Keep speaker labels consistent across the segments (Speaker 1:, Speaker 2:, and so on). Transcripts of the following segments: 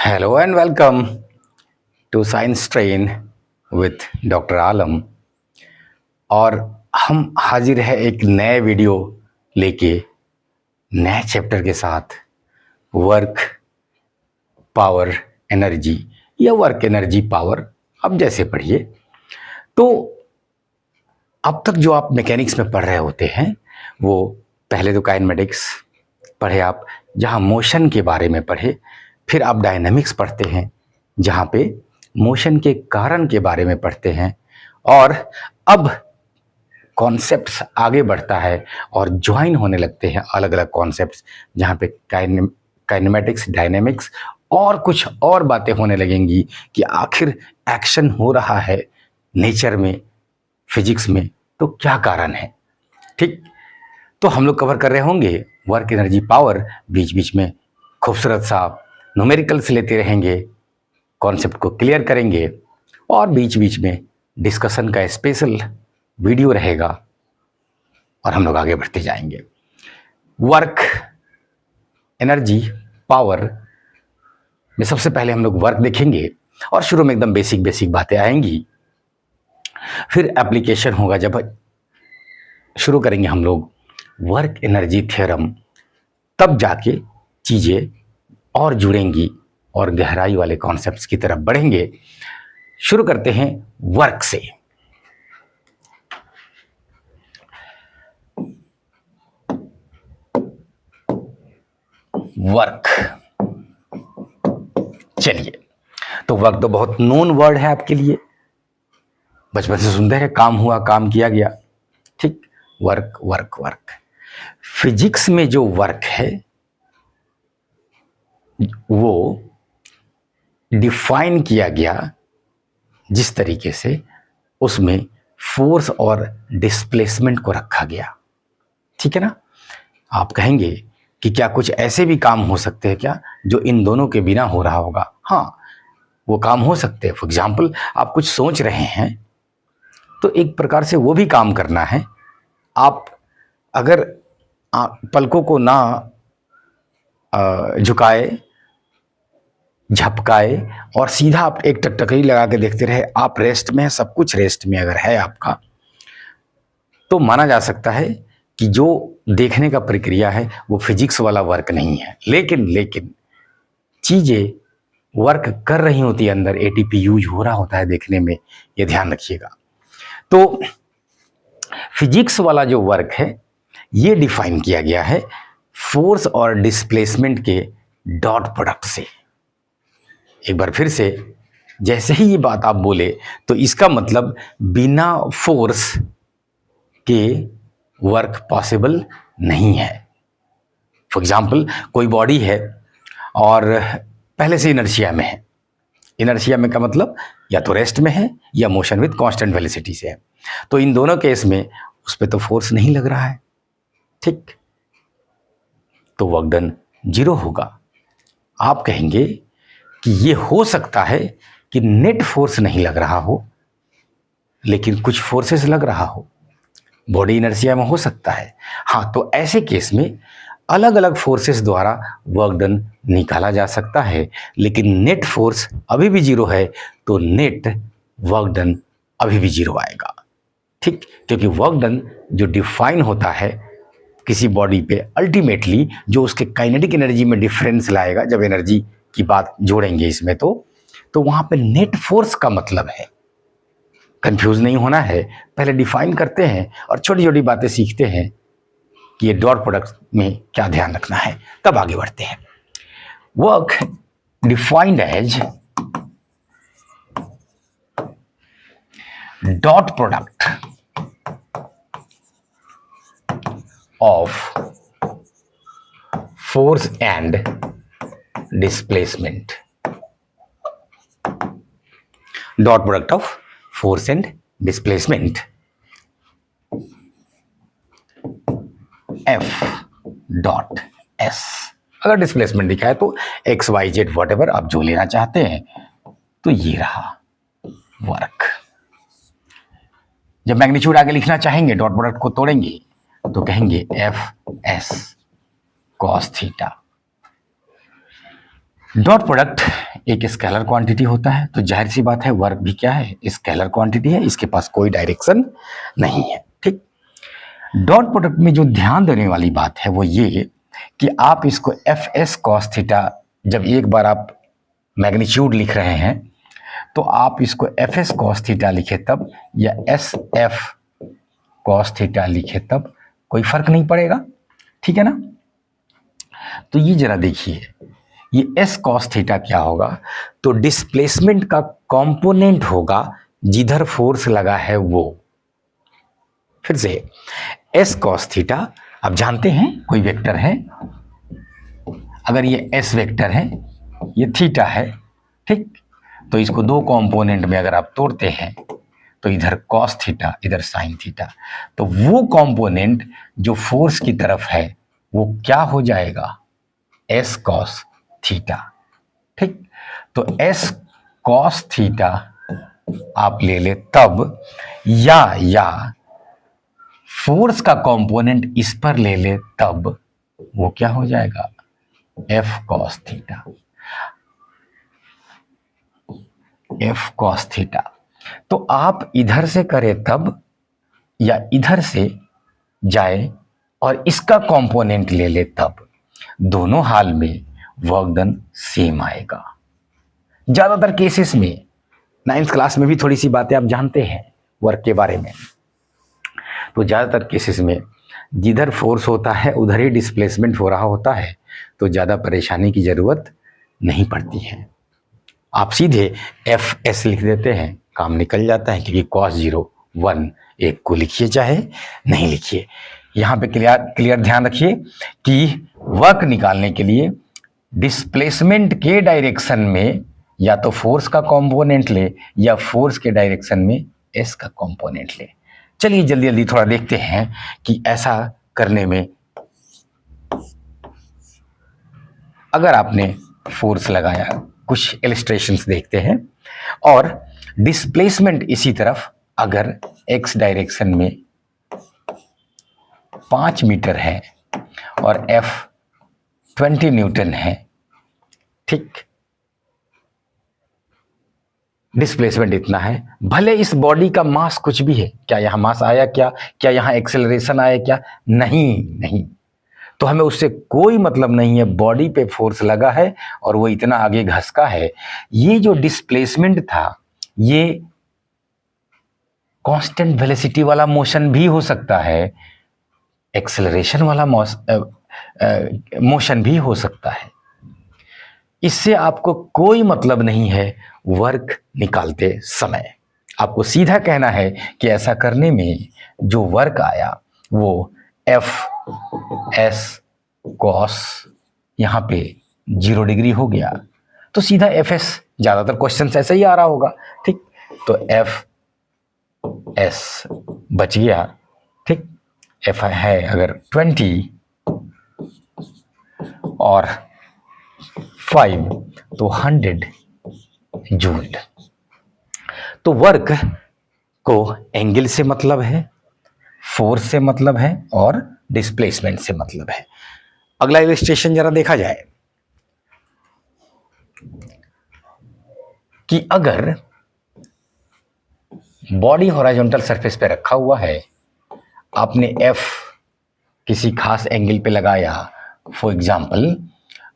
Speaker 1: Hello and welcome to science train with doctor Alam. और हम हाजिर है एक नए वीडियो लेके, नए चैप्टर के साथ। वर्क पावर एनर्जी या वर्क एनर्जी पावर, अब जैसे पढ़िए। तो अब तक जो आप मैकेनिक्स में पढ़ रहे होते हैं वो पहले तो काइनेमेटिक्स पढ़े आप, जहाँ मोशन के बारे में पढ़े। फिर आप डायनामिक्स पढ़ते हैं, जहाँ पे मोशन के कारण के बारे में पढ़ते हैं। और अब कॉन्सेप्ट्स आगे बढ़ता है और ज्वाइन होने लगते हैं अलग अलग कॉन्सेप्ट्स, जहाँ पे काइनेमेटिक्स, डायनामिक्स और कुछ और बातें होने लगेंगी कि आखिर एक्शन हो रहा है नेचर में, फिजिक्स में, तो क्या कारण है। ठीक, तो हम लोग कवर कर रहे होंगे वर्क एनर्जी पावर। बीच बीच में खूबसूरत सा न्यूमेरिकल्स लेते रहेंगे, कॉन्सेप्ट को क्लियर करेंगे, और बीच बीच में डिस्कशन का स्पेशल वीडियो रहेगा और हम लोग आगे बढ़ते जाएंगे। वर्क एनर्जी पावर में सबसे पहले हम लोग वर्क देखेंगे और शुरू में एकदम बेसिक बेसिक बातें आएंगी। फिर एप्लीकेशन होगा, जब शुरू करेंगे हम लोग वर्क एनर्जी थ्योरम, तब जाके चीजें और जुड़ेंगी और गहराई वाले कॉन्सेप्ट्स की तरफ बढ़ेंगे। शुरू करते हैं वर्क से। वर्क, चलिए, तो वर्क तो बहुत नोन वर्ड है आपके लिए, बचपन से सुनते हैं काम हुआ, काम किया गया। ठीक, वर्क वर्क वर्क। फिजिक्स में जो वर्क है वो डिफाइन किया गया जिस तरीके से, उसमें फोर्स और डिस्प्लेसमेंट को रखा गया। ठीक है ना। आप कहेंगे कि क्या कुछ ऐसे भी काम हो सकते हैं क्या जो इन दोनों के बिना हो रहा होगा? हाँ, वो काम हो सकते हैं। फॉर एग्जाम्पल, आप कुछ सोच रहे हैं तो एक प्रकार से वो भी काम करना है। आप अगर पलकों को ना झुकाए, झपकाए और सीधा आप एक टकटकी लगा के देखते रहे, आप रेस्ट में है, सब कुछ रेस्ट में अगर है आपका, तो माना जा सकता है कि जो देखने का प्रक्रिया है वो फिजिक्स वाला वर्क नहीं है। लेकिन चीजें वर्क कर रही होती है, अंदर एटीपी यूज हो रहा होता है देखने में, ये ध्यान रखिएगा। तो फिजिक्स वाला जो वर्क है ये डिफाइन किया गया है फोर्स और डिस्प्लेसमेंट के डॉट प्रोडक्ट से। एक बार फिर से, जैसे ही ये बात आप बोले तो इसका मतलब बिना फोर्स के वर्क पॉसिबल नहीं है। फॉर एग्जाम्पल, कोई बॉडी है और पहले से इनर्शिया में है। इनर्शिया में का मतलब या तो रेस्ट में है या मोशन विद कांस्टेंट वेलोसिटी से है। तो इन दोनों केस में उस पर तो फोर्स नहीं लग रहा है। ठीक, तो वर्क डन 0 होगा। आप कहेंगे कि ये हो सकता है कि नेट फोर्स नहीं लग रहा हो लेकिन कुछ फोर्सेस लग रहा हो, बॉडी इनर्शिया में हो सकता है। हाँ, तो ऐसे केस में अलग अलग फोर्सेस द्वारा वर्क डन निकाला जा सकता है, लेकिन नेट फोर्स अभी भी 0 है, तो नेट वर्क डन अभी भी 0 आएगा। ठीक, क्योंकि वर्क डन जो डिफाइन होता है किसी बॉडी पे, अल्टीमेटली जो उसके काइनेटिक एनर्जी में डिफरेंस लाएगा, जब एनर्जी की बात जोड़ेंगे इसमें, तो वहां पे नेट फोर्स का मतलब है। कंफ्यूज नहीं होना है, पहले डिफाइन करते हैं और छोटी छोटी बातें सीखते हैं कि ये डॉट प्रोडक्ट में क्या ध्यान रखना है, तब आगे बढ़ते हैं। Work defined as dot product of force and displacement. Dot product of force and displacement, F dot S. अगर डिस्प्लेसमेंट दिखा है तो X Y Z whatever आप जो लेना चाहते हैं, तो ये रहा वर्क। जब मैग्नीट्यूड आगे लिखना चाहेंगे, डॉट प्रोडक्ट को तोड़ेंगे तो कहेंगे F S cos theta. Dot product एक स्केलर क्वांटिटी होता है, तो जाहिर सी बात है वर्क भी क्या है, स्केलर क्वांटिटी है, इसके पास कोई डायरेक्शन नहीं है। ठीक, डॉट प्रोडक्ट में जो ध्यान देने वाली बात है वो ये कि आप इसको एफ एस कॉस थीटा, जब एक बार आप मैग्नीट्यूड लिख रहे हैं तो आप इसको एफ एस कॉस थीटा लिखे तब या एस एफ कॉस थीटा लिखे तब कोई फर्क नहीं पड़ेगा। ठीक है ना। तो ये जरा देखिए, ये एस कॉस थीटा क्या होगा, तो डिस्प्लेसमेंट का कंपोनेंट होगा जिधर फोर्स लगा है वो। फिर से एस कॉस थीटा, आप जानते हैं कोई वेक्टर है, अगर ये एस वेक्टर है, ये थीटा है, ठीक, तो इसको दो कंपोनेंट में अगर आप तोड़ते हैं तो इधर कॉस थीटा, इधर साइन थीटा, तो वो कंपोनेंट जो फोर्स की तरफ है वो क्या हो जाएगा, एस कॉस थीटा। ठीक, तो एस कॉस थीटा आप ले ले तब, या फोर्स का कंपोनेंट इस पर ले ले तब वो क्या हो जाएगा, F cos theta, F cos theta. तो आप इधर से करें तब या इधर से जाए और इसका कंपोनेंट ले ले तब, दोनों हाल में वर्क डन सेम आएगा। ज्यादातर केसेस में 9th क्लास में भी थोड़ी सी बातें आप जानते हैं वर्क के बारे में, तो ज्यादातर केसेस में जिधर फोर्स होता है उधर ही डिस्प्लेसमेंट हो रहा होता है, तो ज्यादा परेशानी की जरूरत नहीं पड़ती है। आप सीधे एफ एस लिख देते हैं, काम निकल जाता है, क्योंकि कॉस 0 1 एक को लिखिए चाहे नहीं लिखिए। यहाँ पे क्लियर ध्यान रखिए कि वर्क निकालने के लिए डिस्प्लेसमेंट के डायरेक्शन में या तो फोर्स का कंपोनेंट ले या फोर्स के डायरेक्शन में एस का कंपोनेंट ले। चलिए जल्दी जल्दी थोड़ा देखते हैं कि ऐसा करने में, अगर आपने फोर्स लगाया, कुछ इलस्ट्रेशंस देखते हैं, और डिस्प्लेसमेंट इसी तरफ अगर एक्स डायरेक्शन में 5 मीटर है और एफ 20 न्यूटन है, ठीक, डिस्प्लेसमेंट इतना है, भले इस बॉडी का मास कुछ भी है, क्या यहां मास आया, क्या यहां एक्सेलरेशन आया, क्या नहीं, तो हमें उससे कोई मतलब नहीं है, बॉडी पे फोर्स लगा है और वो इतना आगे घसका है। ये जो डिस्प्लेसमेंट था ये कांस्टेंट वेलोसिटी वाला मोशन भी हो सकता है, एक्सेलरेशन वाला मोशन भी हो सकता है। इससे आपको कोई मतलब नहीं है वर्क निकालते समय। आपको सीधा कहना है कि ऐसा करने में जो वर्क आया वो एफ एस कॉस, यहाँ पे 0 डिग्री हो गया, तो सीधा एफ एस, ज्यादातर क्वेश्चन ऐसा ही आ रहा होगा, ठीक, तो एफ एस बच गया। ठीक, एफ है अगर 20 और 5 तो 100 जूल। तो वर्क को एंगल से मतलब है, फोर्स से मतलब है और डिस्प्लेसमेंट से मतलब है। अगला इलस्ट्रेशन जरा देखा जाए कि अगर बॉडी हॉरिजॉन्टल सरफेस पे रखा हुआ है, आपने एफ किसी खास एंगल पे लगाया, फॉर एग्जाम्पल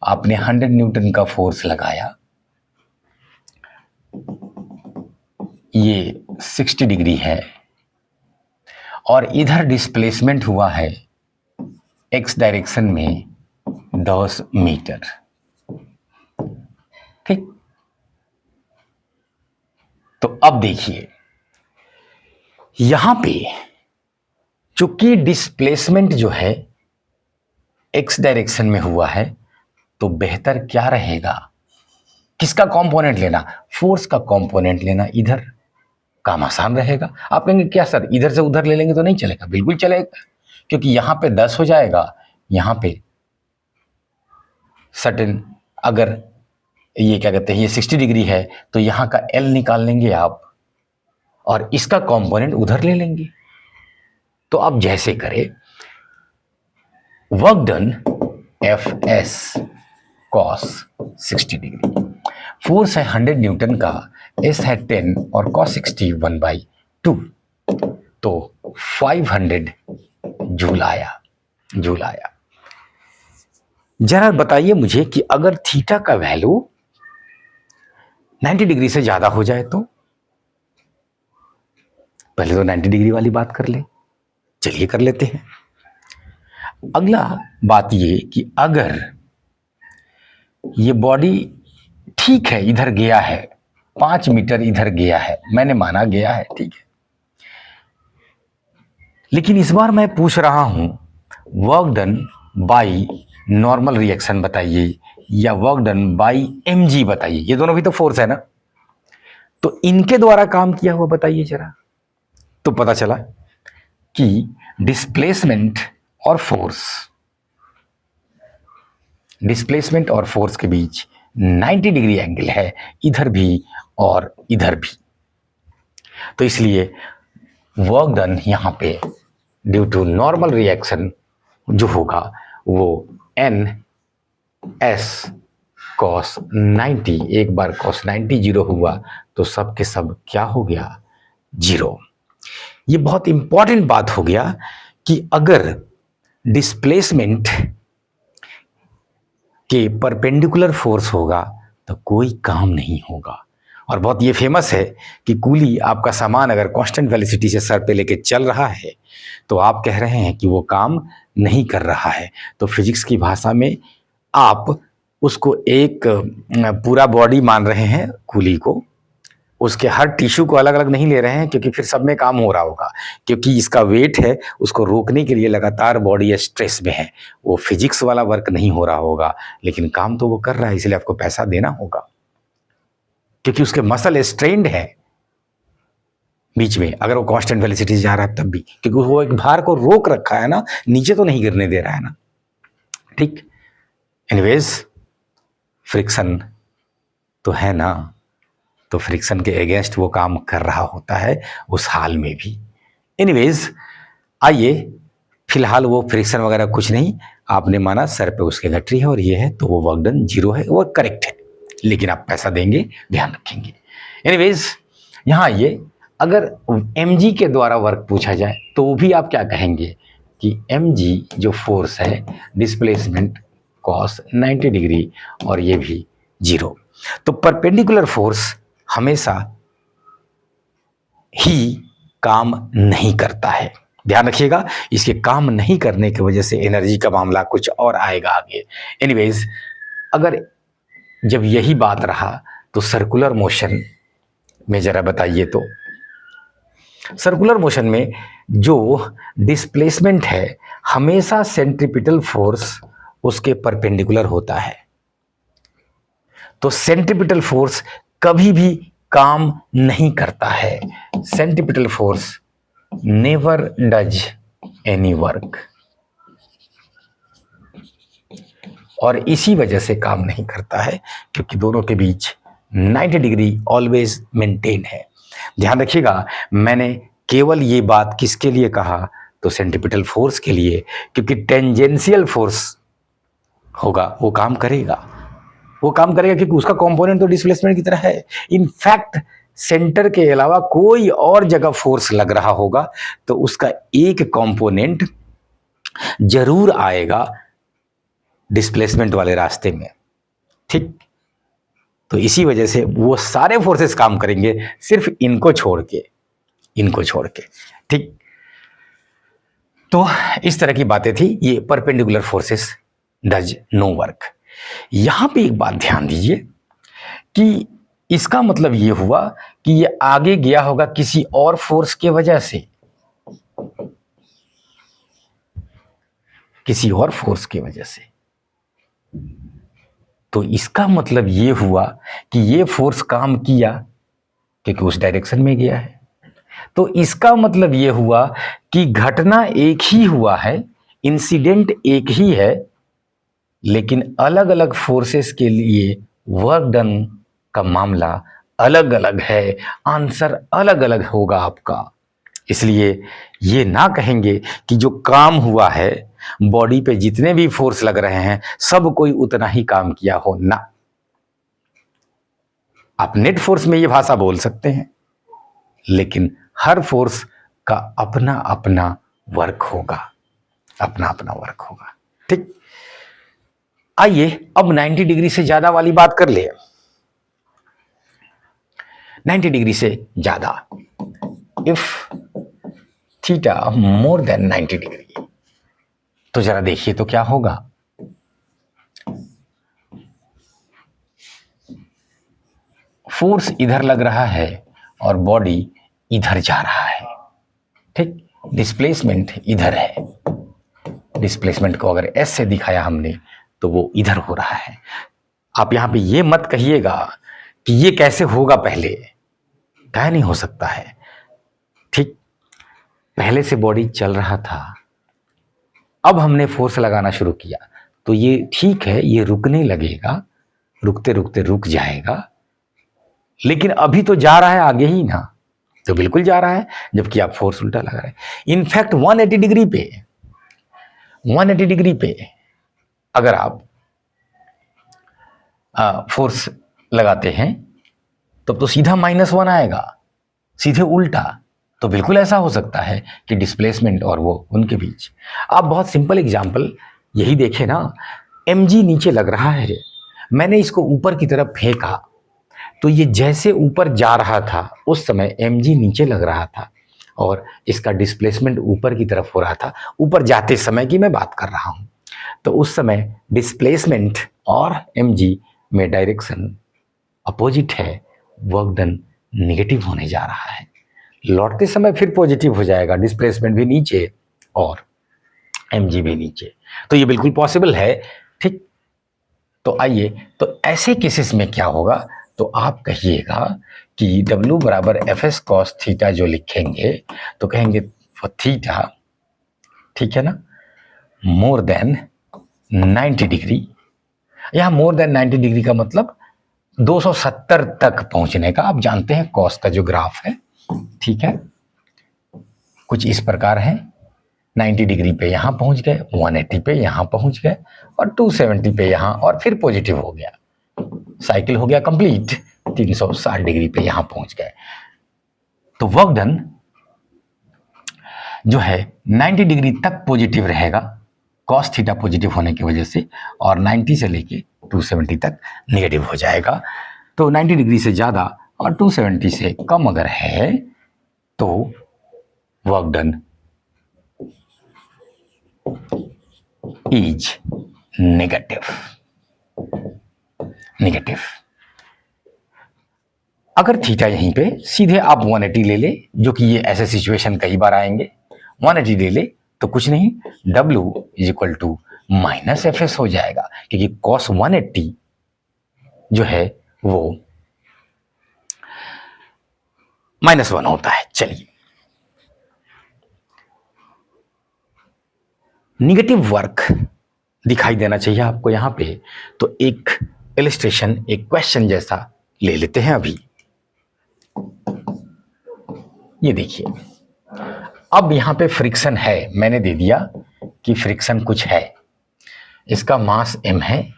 Speaker 1: आपने 100 न्यूटन का फोर्स लगाया, ये 60 डिग्री है और इधर डिस्प्लेसमेंट हुआ है एक्स डायरेक्शन में 10 मीटर। ठीक, तो अब देखिए यहां पे चूंकि डिस्प्लेसमेंट जो है एक्स डायरेक्शन में हुआ है, तो बेहतर क्या रहेगा, किसका कंपोनेंट लेना, फोर्स का कंपोनेंट लेना। इधर काम आसान रहेगा। आप कहेंगे क्या सर इधर से उधर ले लेंगे तो नहीं चलेगा? बिल्कुल चलेगा, क्योंकि यहां पे 10 हो जाएगा, यहां पे सर्टेन, अगर ये क्या कहते हैं ये 60 डिग्री है तो यहां का एल निकाल लेंगे आप और इसका कंपोनेंट उधर ले लेंगे। तो आप जैसे करें, work done F S cos 60 degree, force है 100 न्यूटन का, एस है 10 और cos 60 1/2, तो 500 जूल आया। जरा बताइए मुझे कि अगर थीटा का वैल्यू 90 डिग्री से ज्यादा हो जाए तो? पहले तो 90 डिग्री वाली बात कर ले, चलिए कर लेते हैं। अगला बात ये कि अगर ये बॉडी ठीक है, इधर गया है 5 मीटर, इधर गया है, मैंने माना गया है, ठीक है, लेकिन इस बार मैं पूछ रहा हूं work done by normal reaction बताइए या वर्क डन बाई mg बताइए। ये दोनों भी तो फोर्स है ना, तो इनके द्वारा काम किया हुआ बताइए जरा। तो पता चला कि डिस्प्लेसमेंट और फोर्स के बीच 90 डिग्री एंगल है, इधर भी और इधर भी। तो इसलिए वर्क डन यहां पे ड्यू टू नॉर्मल रिएक्शन जो होगा वो n s cos 90, एक बार cos 90 जीरो हुआ तो सब के सब क्या हो गया, जीरो। ये बहुत इंपॉर्टेंट बात हो गया कि अगर डिस्प्लेसमेंट के परपेंडिकुलर फोर्स होगा तो कोई काम नहीं होगा। और बहुत ये फेमस है कि कूली आपका सामान अगर कांस्टेंट वेलोसिटी से सर पे लेके चल रहा है तो आप कह रहे हैं कि वो काम नहीं कर रहा है। तो फिजिक्स की भाषा में आप उसको एक पूरा बॉडी मान रहे हैं कूली को, उसके हर टिश्यू को अलग अलग नहीं ले रहे हैं क्योंकि फिर सब में काम हो रहा होगा, क्योंकि इसका वेट है, उसको रोकने के लिए लगातार बॉडी स्ट्रेस में है, वो फिजिक्स वाला वर्क नहीं हो रहा होगा, लेकिन काम तो वो कर रहा है, इसलिए आपको पैसा देना होगा क्योंकि उसके मसल स्ट्रेन्ड है बीच में, अगर वो कांस्टेंट वेलोसिटी से जा रहा है तब भी, क्योंकि वो एक भार को रोक रखा है ना, नीचे तो नहीं गिरने दे रहा है ना, ठीक। एनीवेज फ्रिक्शन तो है ना, तो फ्रिक्शन के अगेंस्ट वो काम कर रहा होता है उस हाल में भी। एनीवेज आइए, फिलहाल वो फ्रिक्शन वगैरह कुछ नहीं, आपने माना सर पे उसके गठरी है और ये है, तो वो वर्क डन जीरो है, वो करेक्ट है, लेकिन आप पैसा देंगे, ध्यान रखेंगे। एनीवेज यहाँ आइए, अगर mg के द्वारा वर्क पूछा जाए तो भी आप क्या कहेंगे कि mg जो फोर्स है, डिस्प्लेसमेंट cos 90 डिग्री और ये भी जीरो। तो परपेंडिकुलर फोर्स हमेशा ही काम नहीं करता है, ध्यान रखिएगा। इसके काम नहीं करने की वजह से एनर्जी का मामला कुछ और आएगा आगे। एनीवेज अगर जब यही बात रहा तो सर्कुलर मोशन में जरा बताइए, तो सर्कुलर मोशन में जो डिस्प्लेसमेंट है हमेशा सेंट्रीपिटल फोर्स उसके परपेंडिकुलर होता है, तो सेंट्रीपिटल फोर्स कभी भी काम नहीं करता है, centripetal force never does any work, और इसी वजह से काम नहीं करता है क्योंकि दोनों के बीच 90 डिग्री ऑलवेज मेंटेन है। ध्यान रखिएगा, मैंने केवल ये बात किसके लिए कहा, तो सेंट्रीपिटल फोर्स के लिए, क्योंकि टेंजेंशियल फोर्स होगा वो काम करेगा, क्योंकि उसका कंपोनेंट तो डिस्प्लेसमेंट की तरह है। इनफैक्ट सेंटर के अलावा कोई और जगह फोर्स लग रहा होगा तो उसका एक कंपोनेंट जरूर आएगा डिस्प्लेसमेंट वाले रास्ते में, ठीक। तो इसी वजह से वो सारे फोर्सेस काम करेंगे सिर्फ इनको छोड़ के, ठीक। तो इस तरह की बातें थी, ये perpendicular forces does no work. यहां पे एक बात ध्यान दीजिए कि इसका मतलब ये हुआ कि ये आगे गया होगा किसी और फोर्स के वजह से, तो इसका मतलब ये हुआ कि ये फोर्स काम किया क्योंकि उस डायरेक्शन में गया है। तो इसका मतलब ये हुआ कि घटना एक ही हुआ है, इंसिडेंट एक ही है, लेकिन अलग अलग फोर्सेस के लिए वर्क डन का मामला अलग अलग है, आंसर अलग अलग होगा आपका। इसलिए ये ना कहेंगे कि जो काम हुआ है, बॉडी पे जितने भी फोर्स लग रहे हैं सब कोई उतना ही काम किया हो, ना। आप नेट फोर्स में ये भाषा बोल सकते हैं, लेकिन हर फोर्स का अपना अपना वर्क होगा, अपना अपना वर्क होगा। ठीक, आइए अब 90 डिग्री से ज्यादा वाली बात कर ले। 90 डिग्री से ज्यादा, if theta more than 90 degree, तो जरा देखिए तो क्या होगा। फोर्स इधर लग रहा है और बॉडी इधर जा रहा है। ठीक, डिस्प्लेसमेंट इधर है। डिस्प्लेसमेंट को अगर एस से दिखाया हमने तो वो इधर हो रहा है। आप यहां पे ये मत कहिएगा कि ये कैसे होगा, पहले क्या नहीं हो सकता है। ठीक, पहले से बॉडी चल रहा था, अब हमने फोर्स लगाना शुरू किया तो ये ठीक है, ये रुकने लगेगा, रुकते रुकते रुक जाएगा, लेकिन अभी तो जा रहा है आगे ही ना, तो बिल्कुल जा रहा है, जबकि आप फोर्स उल्टा लगा रहे हैं। इनफैक्ट 180 डिग्री पे अगर आप फोर्स लगाते हैं तब तो सीधा -1 आएगा, सीधे उल्टा। तो बिल्कुल ऐसा हो सकता है कि डिस्प्लेसमेंट और वो उनके बीच। आप बहुत सिंपल एग्जांपल यही देखें ना, mg नीचे लग रहा है, मैंने इसको ऊपर की तरफ फेंका तो ये जैसे ऊपर जा रहा था उस समय mg नीचे लग रहा था और इसका डिस्प्लेसमेंट ऊपर की तरफ हो रहा था। ऊपर जाते समय की मैं बात कर रहा हूं, तो उस समय डिस्प्लेसमेंट और mg में डायरेक्शन अपोजिट है, वर्क डन नेगेटिव होने जा रहा है। लौटते समय फिर पॉजिटिव हो जाएगा, डिस्प्लेसमेंट भी नीचे और mg भी नीचे, तो ये बिल्कुल पॉसिबल है। ठीक, तो आइए, तो ऐसे केसेस में क्या होगा, तो आप कहिएगा कि W बराबर fs cos थीटा जो लिखेंगे तो कहेंगे थीटा, ठीक है ना, मोर देन 90 डिग्री। यहां मोर देन 90 डिग्री का मतलब 270 तक पहुंचने का। आप जानते हैं कॉस का जो ग्राफ है, ठीक है, कुछ इस प्रकार है। 90 डिग्री पे यहां पहुंच गए, 180 पे यहां पहुंच गए और 270 पे यहां, और फिर पॉजिटिव हो गया, साइकिल हो गया कंप्लीट, 360 डिग्री पे यहां पहुंच गए। तो वर्क डन जो है 90 डिग्री तक पॉजिटिव रहेगा, कॉस थीटा पॉजिटिव होने की वजह से, और 90 से लेके 270 तक नेगेटिव हो जाएगा। तो 90 डिग्री से ज्यादा और 270 से कम अगर है तो वर्क डन इज नेगेटिव। अगर थीटा यहीं पे सीधे आप 180 ले ले, जो कि ये ऐसे सिचुएशन कई बार आएंगे, 180 ले ले तो कुछ नहीं, W is equal to -fs हो जाएगा, क्योंकि cos 180 जो है वो -1 होता है। चलिए, निगेटिव वर्क दिखाई देना चाहिए आपको यहां पे, तो एक इलस्ट्रेशन, एक क्वेश्चन जैसा ले लेते हैं अभी। ये देखिए, अब यहां पे फ्रिक्शन है, मैंने दे दिया कि फ्रिक्शन कुछ है, इसका मास m है,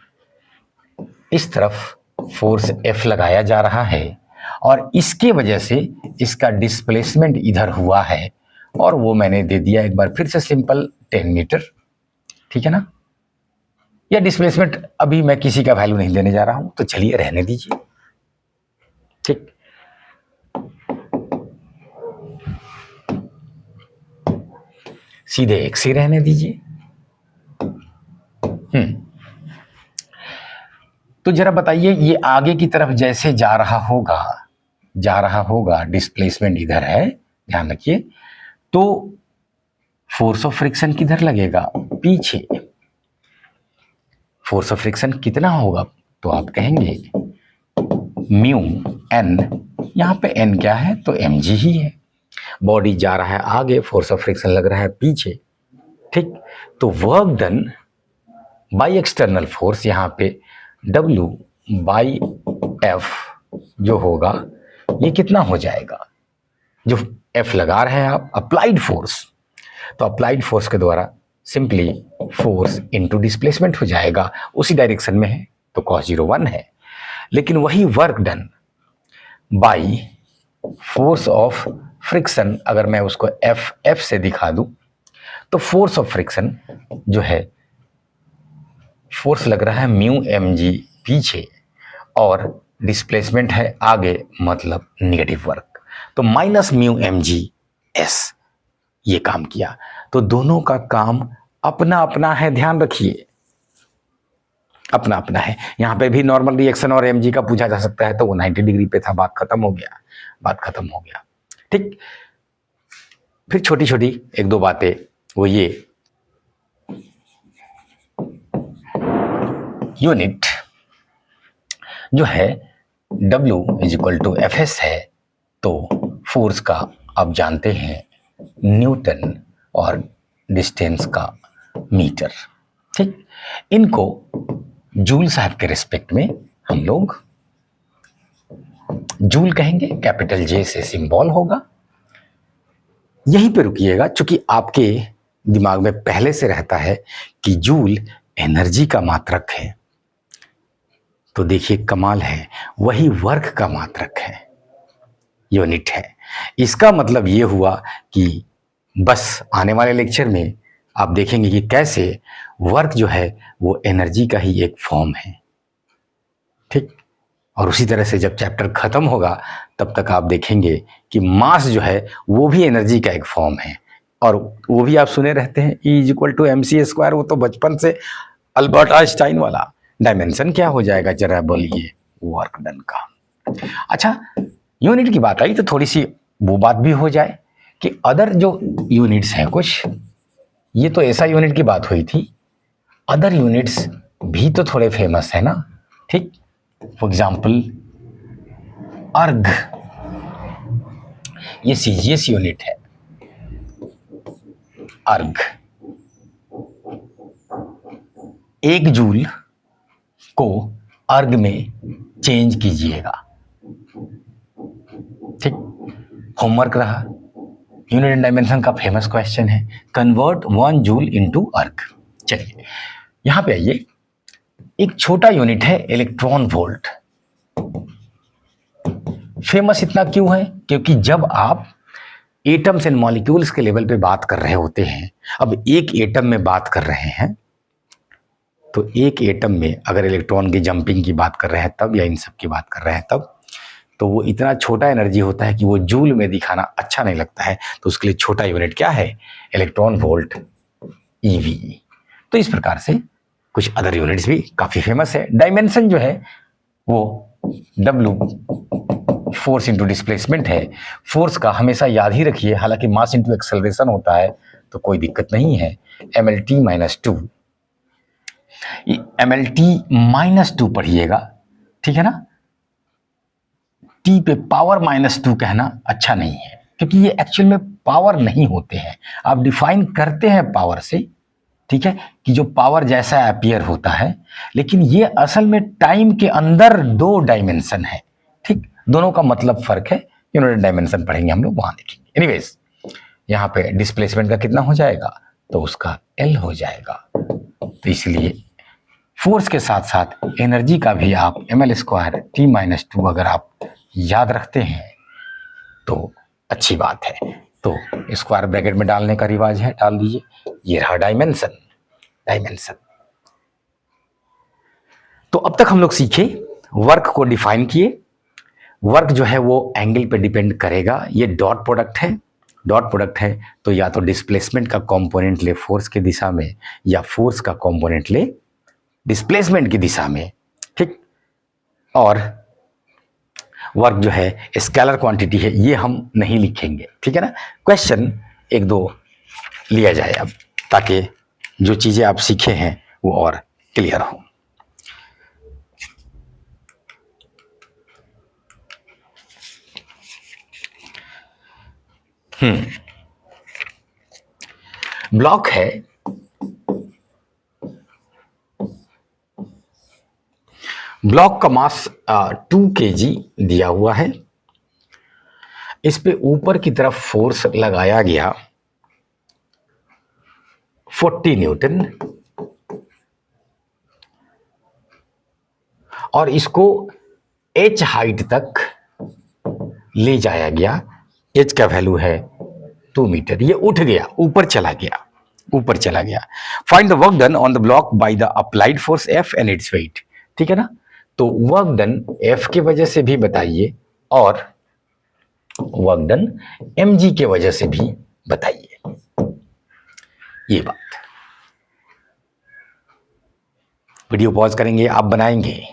Speaker 1: इस तरफ फोर्स F लगाया जा रहा है और इसके वजह से इसका डिस्प्लेसमेंट इधर हुआ है, और वो मैंने दे दिया एक बार फिर से सिंपल 10 मीटर, ठीक है ना। या डिस्प्लेसमेंट अभी मैं किसी का वैल्यू नहीं देने जा रहा हूं, तो चलिए रहने दीजिए। ठीक, सीधे एक से रहने दीजिए। तो जरा बताइए, ये आगे की तरफ जैसे जा रहा होगा, डिस्प्लेसमेंट इधर है, ध्यान रखिए, तो फोर्स ऑफ फ्रिक्शन किधर लगेगा, पीछे। फोर्स ऑफ फ्रिक्शन कितना होगा, तो आप कहेंगे म्यू n, यहां पे n क्या है, तो mg ही है। बॉडी जा रहा है आगे, फोर्स ऑफ फ्रिक्शन लग रहा है पीछे। ठीक, तो work done by external force, यहां पे W बाई F जो होगा, ये कितना हो जाएगा, जो F लगा रहे हैं आप, अप्लाइड फोर्स, तो अप्लाइड फोर्स के द्वारा सिंपली फोर्स इनटू डिस्प्लेसमेंट हो जाएगा, उसी डायरेक्शन में है तो cos 0 1 है। लेकिन वही work done by force of friction, अगर मैं उसको एफ से दिखा दूं तो फोर्स ऑफ फ्रिक्शन जो है, फोर्स लग रहा है म्यू एम जी पीछे और डिस्प्लेसमेंट है आगे, मतलब निगेटिव वर्क, तो minus mu M G S ये काम किया। तो दोनों का काम अपना अपना है, ध्यान रखिए, अपना अपना है। यहां पे भी नॉर्मल रिएक्शन और एमजी का पूछा जा सकता है, तो वो 90 डिग्री पे था, बात खत्म हो गया, बात खत्म हो गया। ठीक, फिर छोटी छोटी एक दो बातें, वो ये यूनिट जो है W is equal to F S है, तो फोर्स का आप जानते हैं न्यूटन और डिस्टेंस का मीटर। ठीक, इनको जूल साहब के रिस्पेक्ट में हम लोग जूल कहेंगे, कैपिटल जे से सिंबल होगा। यहीं पे रुकिएगा, क्योंकि आपके दिमाग में पहले से रहता है कि जूल एनर्जी का मात्रक है। तो देखिए कमाल है, वही वर्क का मात्रक है, यूनिट है। इसका मतलब ये हुआ कि बस आने वाले लेक्चर में आप देखेंगे कि कैसे वर्क जो है वो एनर्जी का ही एक फॉर्म है। ठीक, और उसी तरह से जब चैप्टर खत्म होगा तब तक आप देखेंगे कि मास जो है वो भी एनर्जी का एक फॉर्म है। और वो भी आप सुने रहते हैं E is equal to M C square, वो तो बचपन से अल्बर्ट आइंस्टाइन वाला। डायमेंशन क्या हो जाएगा जरा बोलिए, वर्क डन का। अच्छा, यूनिट की बात आई तो थोड़ी सी वो बात भी हो जाए कि अदर जो यूनिट्स हैं कुछ, ये तो ऐसा यूनिट की बात हुई थी, अदर यूनिट्स भी तो थोड़े फेमस है ना। ठीक, फॉर एग्जाम्पल अर्ग, ये सीजीएस यूनिट है। अर्ग 1 जूल को अर्ग में चेंज कीजिएगा। ठीक, होमवर्क रहा, यूनिट एंड डायमेंशन का फेमस क्वेश्चन है, कन्वर्ट 1 जूल इनटू अर्ग। चलिए यहां पे आइए, एक छोटा यूनिट है इलेक्ट्रॉन वोल्ट। फेमस इतना क्यों है? क्योंकि जब आप एटम्स एंड मॉलिक्यूल्स के लेवल पे बात कर रहे होते हैं, अब एक एटम में बात कर रहे हैं, तो एक एटम में अगर इलेक्ट्रॉन की जंपिंग की बात कर रहे हैं तब, या इन सब की बात कर रहे हैं तब, तो वो इतना छोटा एनर्जी होता है कि वो जूल में दिखाना अच्छा नहीं लगता है। तो उसके लिए छोटा यूनिट क्या है? Electron volt, EV. तो इस प्रकार से कुछ अदर यूनिट्स भी काफी फेमस है। डायमेंशन जो है वो W फोर्स इंटू डिस्प्लेसमेंट है। फोर्स का हमेशा याद ही रखिए, हालांकि मास इंटू एक्सेलरेशन होता है तो कोई दिक्कत नहीं है। MLT -2, MLT -2 पढ़िएगा, ठीक है ना। T पे पावर -2 कहना अच्छा नहीं है, क्योंकि ये एक्चुअल में पावर नहीं होते हैं। आप डिफाइन करते हैं पावर से, ठीक है, कि जो पावर जैसा अपीयर होता है, लेकिन ये असल में टाइम के अंदर 2 डायमेंशन है। ठीक, दोनों का मतलब फर्क है। यूनिट डायमेंशन पढ़ेंगे हम लोग, वहां देखेंगे। एनीवेज, यहाँ पे डिस्प्लेसमेंट का कितना हो जाएगा? तो उसका L हो जाएगा। तो इसलिए फोर्स के साथ साथ एनर्जी का भी आप mL² T -2 अगर आप याद रखते हैं तो अच्छी बात है। तो स्क्वायर ब्रैकेट में डालने का रिवाज है, डाल दीजिए। ये रहा डायमेंशन। तो अब तक हम लोग सीखे, वर्क को डिफाइन किए। वर्क जो है वो एंगल पे डिपेंड करेगा। ये डॉट प्रोडक्ट है, डॉट प्रोडक्ट है तो या तो डिस्प्लेसमेंट का कंपोनेंट ले फोर्स की दिशा में, या फोर्स का कंपोनेंट ले डिस्प्लेसमेंट की दिशा में। ठीक, और वर्क जो है स्केलर क्वांटिटी है, ये हम नहीं लिखेंगे, ठीक है ना। क्वेश्चन 1-2 लिया जाए अब, ताकि जो चीजें आप सीखे हैं वो और क्लियर हो। ब्लॉक है, ब्लॉक का मास 2 kg दिया हुआ है। इस पे ऊपर की तरफ फोर्स लगाया गया 40 न्यूटन, और इसको H हाइट तक ले जाया गया, एच का वैल्यू है 2 मीटर, ये उठ गया, ऊपर चला गया, ऊपर चला गया। Find the work done on the block by the applied force F and its weight. ठीक है ना, तो वर्क डन एफ की वजह से भी बताइए और वर्क डन mg के वजह से भी बताइए। ये बात, वीडियो पॉज करेंगे, आप बनाएंगे,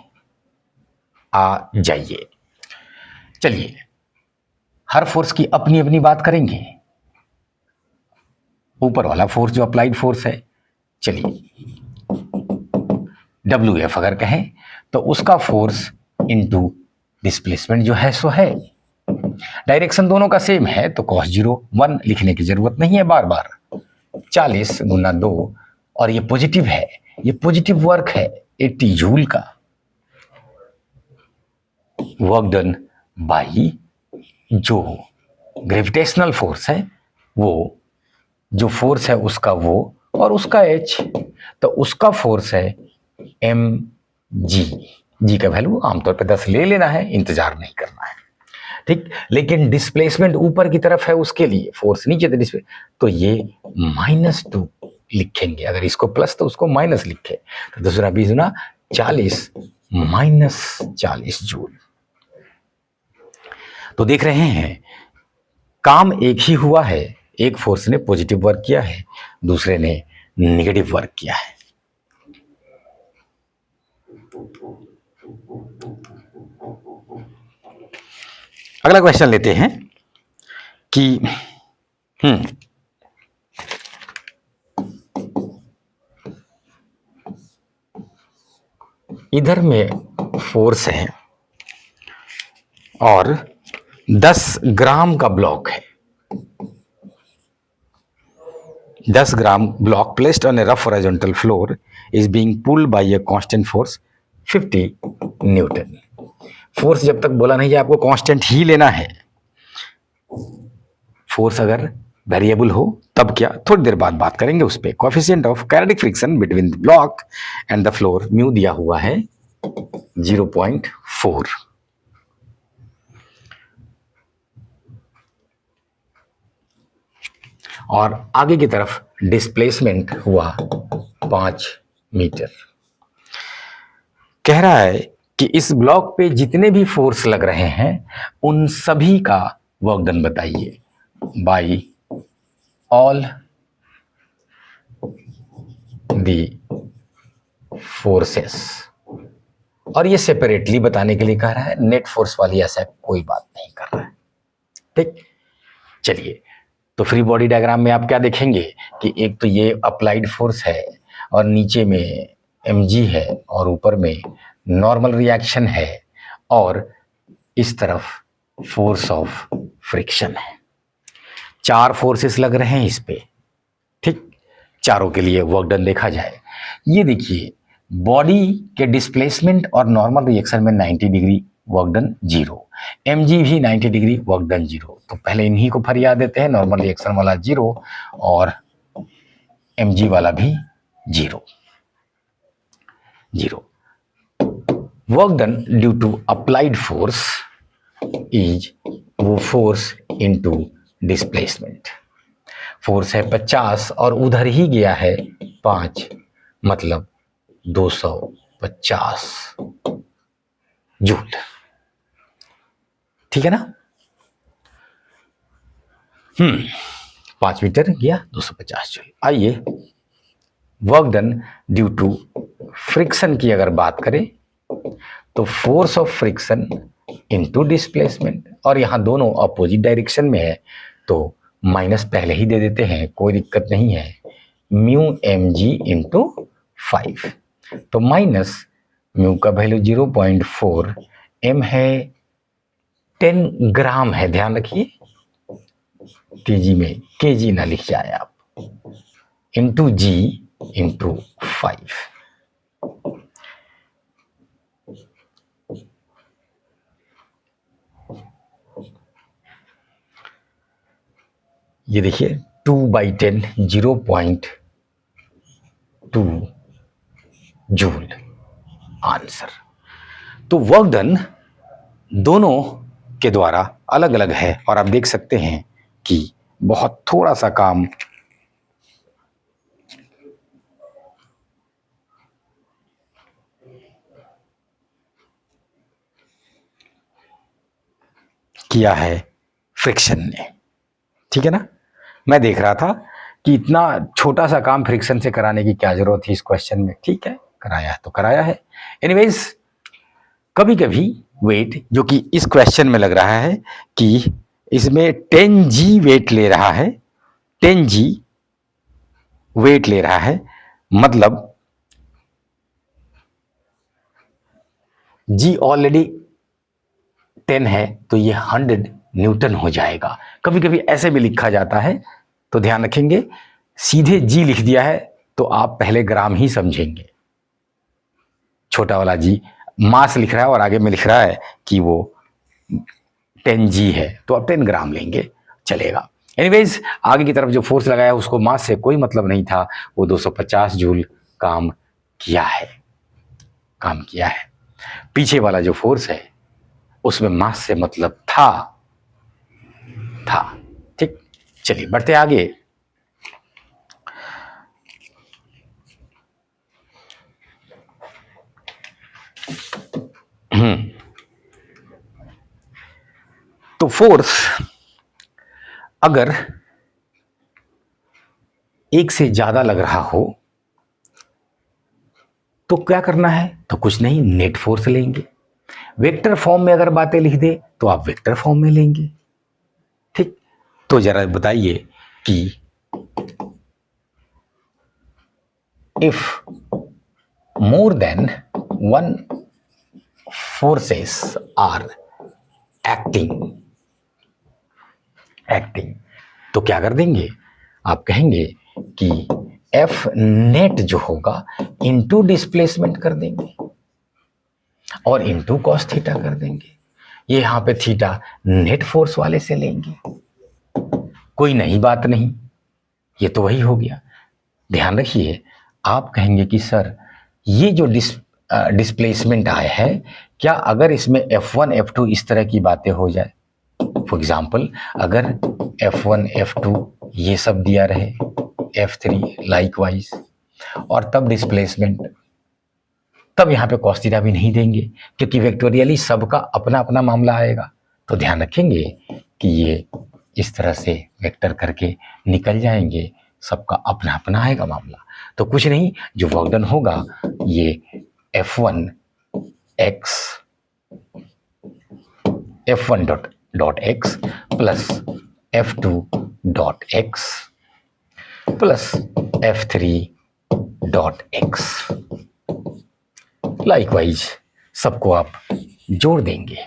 Speaker 1: आ जाइए। चलिए, हर फोर्स की अपनी अपनी बात करेंगे। ऊपर वाला फोर्स जो अप्लाइड फोर्स है, चलिए WF अगर कहें तो उसका फोर्स इनटू डिस्प्लेसमेंट जो है सो है, डायरेक्शन दोनों का सेम है तो cos 0 1 लिखने की जरूरत नहीं है बार बार, 40 गुना 2, और ये पॉजिटिव है, ये पॉजिटिव वर्क है 80 जूल का। वर्क डन बाई जो ग्रेविटेशनल फोर्स है, वो जो फोर्स है उसका वो और उसका H, तो उसका फोर्स है mg। जी का वैल्यू आमतौर पे 10 ले लेना है, इंतजार नहीं करना है, ठीक। लेकिन डिस्प्लेसमेंट ऊपर की तरफ है, उसके लिए फोर्स नीचे थे डिस्प्ले, तो ये -2 लिखेंगे। अगर इसको प्लस तो उसको माइनस लिखे, तो दूसरा 20 गुना 40 -40 जूल। तो देख रहे हैं काम एक ही हुआ है, एक फोर्स ने पॉजिटिव वर्क किया है, दूसरे ने नेगेटिव वर्क किया है। अगला क्वेश्चन लेते हैं कि इधर में फोर्स है और 10 ग्राम का ब्लॉक है, 10 gram block placed on a rough horizontal floor is being pulled by a constant force 50 newton. Force जब तक बोला नहीं है आपको कांस्टेंट ही लेना है, फोर्स अगर वेरिएबल हो तब क्या, थोड़ी देर बाद बात करेंगे उस पर। Coefficient of kinetic friction between the block and the floor mu दिया हुआ है 0.4। और आगे की तरफ डिस्प्लेसमेंट हुआ 5 मीटर। कह रहा है कि इस ब्लॉक पे जितने भी फोर्स लग रहे हैं उन सभी का वर्क डन बताइए बाय ऑल दी फोर्सेस। और ये सेपरेटली बताने के लिए कह रहा है, नेट फोर्स वाली ऐसा कोई बात नहीं कर रहा है, ठीक। चलिए, तो फ्री बॉडी डायग्राम में आप क्या देखेंगे कि एक तो ये अप्लाइड फोर्स है और नीचे में mg है और ऊपर में नॉर्मल रिएक्शन है और इस तरफ फोर्स ऑफ फ्रिक्शन है। 4 फोर्सेस लग रहे हैं इस पे, ठीक। चारों के लिए वर्क डन देखा जाए, ये देखिए बॉडी के डिस्प्लेसमेंट और नॉर्मल रिएक्शन में 90 डिग्री वर्क डन 0, mg भी 90 डिग्री वर्क डन 0। तो पहले इन्हीं को फरिया देते हैं, नॉर्मल रिएक्शन वाला 0 और mg वाला भी 0। Work done due to applied force is वो फोर्स इनटू डिस्प्लेसमेंट। फोर्स है 50 और उधर ही गया है 5, मतलब 250 जूल, ठीक है ना। 5 मीटर गया 250 जूल। आइए, work done due to friction की अगर बात करें तो force of friction into displacement, और यहां दोनों अपोजिट डायरेक्शन में है तो माइनस पहले ही दे देते हैं, कोई दिक्कत नहीं है। म्यू mg इंटू 5, तो माइनस म्यू का वैल्यू 0.4, m है 10 ग्राम है, ध्यान रखिए केजी में केजी ना लिख जाए आप, इंटू g इंटू 5। ये देखिए 2/10 0.2 जूल आंसर। तो वर्क डन दोनों के द्वारा अलग अलग है और आप देख सकते हैं कि बहुत थोड़ा सा काम किया है फ्रिक्शन ने। ठीक है ना, मैं देख रहा था कि इतना छोटा सा काम फ्रिक्शन से कराने की क्या जरूरत थी इस क्वेश्चन में। ठीक है, कराया तो कराया है। एनीवेज, कभी कभी वेट जो कि इस क्वेश्चन में लग रहा है कि इसमें 10g वेट ले रहा है, 10g वेट ले रहा है, मतलब g ऑलरेडी 10 है तो ये 100 न्यूटन हो जाएगा। कभी कभी ऐसे भी लिखा जाता है, तो ध्यान रखेंगे, सीधे g लिख दिया है तो आप पहले ग्राम ही समझेंगे। छोटा वाला g मास लिख रहा है और आगे में लिख रहा है कि वो 10g है तो आप 10 ग्राम लेंगे, चलेगा। एनीवेज, आगे की तरफ जो फोर्स लगाया उसको मास से कोई मतलब नहीं था, वो 250 जूल काम किया है। पीछे वाला जो फोर्स है उसमें मास से मतलब था। ठीक, चलिए बढ़ते आगे। तो फोर्स अगर एक से ज्यादा लग रहा हो तो क्या करना है, तो कुछ नहीं, नेट फोर्स लेंगे। वेक्टर फॉर्म में अगर बातें लिख दे तो आप वेक्टर फॉर्म में लेंगे। ठीक, तो जरा बताइए कि if more than one forces are acting तो क्या कर देंगे, आप कहेंगे कि एफ नेट जो होगा इनटू डिस्प्लेसमेंट कर देंगे और इनटू कॉस थीटा कर देंगे। ये यहां पे थीटा नेट फोर्स वाले से लेंगे, कोई नई बात नहीं, ये तो वही हो गया। ध्यान रखिए, आप कहेंगे कि सर ये जो डिस्प्लेसमेंट आया है, क्या अगर इसमें F1 F2 इस तरह की बातें हो जाए, फॉर एग्जाम्पल अगर F1 F2 ये सब दिया रहे, F3 लाइकवाइज, और तब डिस्प्लेसमेंट, तब यहाँ पे कॉस थीटा भी नहीं देंगे क्योंकि वेक्टोरियली सबका अपना अपना मामला आएगा। तो ध्यान रखेंगे कि ये इस तरह से वेक्टर करके निकल जाएंगे, सबका अपना अपना आएगा मामला। तो कुछ नहीं, जो वर्क डन होगा ये F1 dot x plus F2 dot x plus F3 dot x, likewise सबको आप जोड़ देंगे।